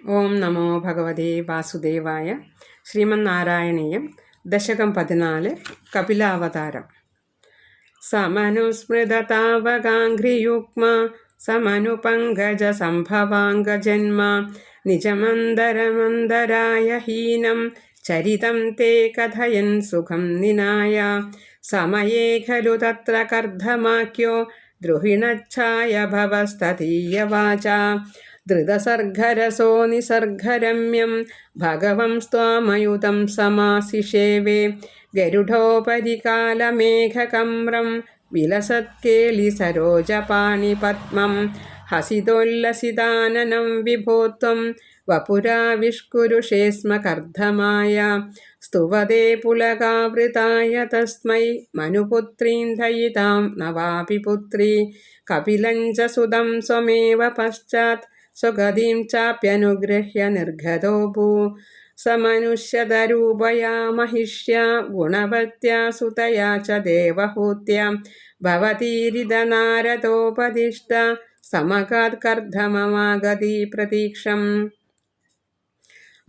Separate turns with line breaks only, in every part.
ഓം നമോ ഭഗവതേ വാസുദേവായ. ശ്രീമന്നാരായണീയം ദശകം 14 കപിലാവതാരം. സമനുസ്മൃതതാവകാഘ്രിയുഗ്മ സമനുപങ്കജ സംഭവാംഗജന്മ നിജമന്തരമന്തരായ ഹീനം ചരിതം തേ കഥയൻ സുഖം നിനായ. സമയേ ഖലു തത്ര കർദ്ധമാക്യോ ദ്രുഹിണച്ഛായ ഭവസ്തതീയവാച. ധൃതസർഗരസോ നിസർഗരമ്യം ഭഗവം സ്ത്വാമയുതം സമാസിഷേവേ. ഗരുഡോപരി കാലമേഘകമ്രം വിലസത്കേളി സരോജപാണിപദ്മം. ഹസിതോല്ലസിതാനനം വിഭോത്വം വപുരാവിഷ്കുരുഷേ സ്മ കർദ്ധമായ. സ്തുവതേ പുലകാവൃതായ തസ്മൈ മനുപുത്രീം ദയിതാം നവാപി പുത്രീ. കപിലം ച സുതം സ്വമേവ പശ്ചാത് സ്വഗതിം ചാപ്യനുഗൃഹ്യ നിർഗതോ ഭൂ. സമനുഷ്യതരൂപയാ महिष्या ഗുണവത്യാ സുതയാ ച ദേവഹൂത്യാ. ഭവതീരിത നാരദോപദിഷ്ട സമകാത് കർദ്ധമമാഗതി പ്രതീക്ഷം.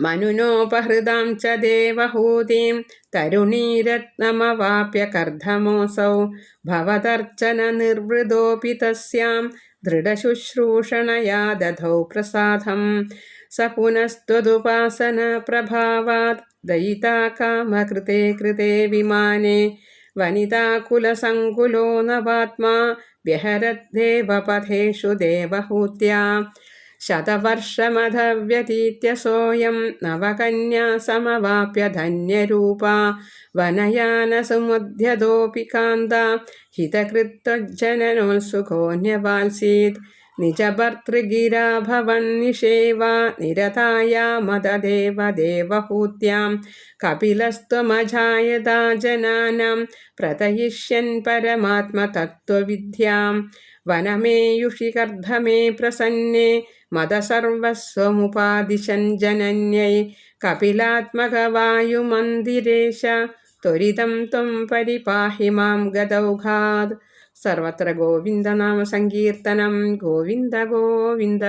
മനുനോപഹൃതാം ച ദേവഹൂതിം തരുണീരത്നമവാപ്യ കർദ്ധമോസൗ. ഭവതർച്ചന നിർവൃതോപി തസ്യാം ദൃഢശുശ്രൂഷണയാ ദധൗ പ്രസാദം. സ പുനസ്ത്വദുപാസന പ്രഭാവാത് ദയിതാ കാമകൃതേ കൃതേ വിമാനെ. വനിതാകുലസങ്കുലോ നവാത്മാ വ്യഹരദ്ദേവപഥേഷു ദേവഹൂത്യാ. ശതവർഷമധവ്യതീത്യ സോയം നവകന്യാ സമവാപ്യ ധന്യരൂപാ. വനയാനസുമുദ്യതോപി കാന്താ ഹിതകൃത്വജ്ജനനോത്സുകോऽന്യവാത്സീത്. നിജഭർതൃഗിരാ ഭവന്നിഷേവാ നിരതായാ മദദേവ ദേവഹൂത്യാം. കപിലസ്ത്വമജായതാ ജനാനാം പ്രതയിഷ്യൻ പരമാത്മതത്ത്വവിദ്യാം. വനമേയുഷി കർദ്ധമേ പ്രസന്നേ മദസർവസ്വമുപാദിശൻ ജനന്യൈ. കപിലാത്മകവായുമന്ദിരേശ ത്വരിതം ത്വം പരിപാഹി മാം ഗതൗഘാത്. സർവത്ര ഗോവിന്ദനാമ സങ്കീർത്തനം. ഗോവിന്ദ ഗോവിന്ദ.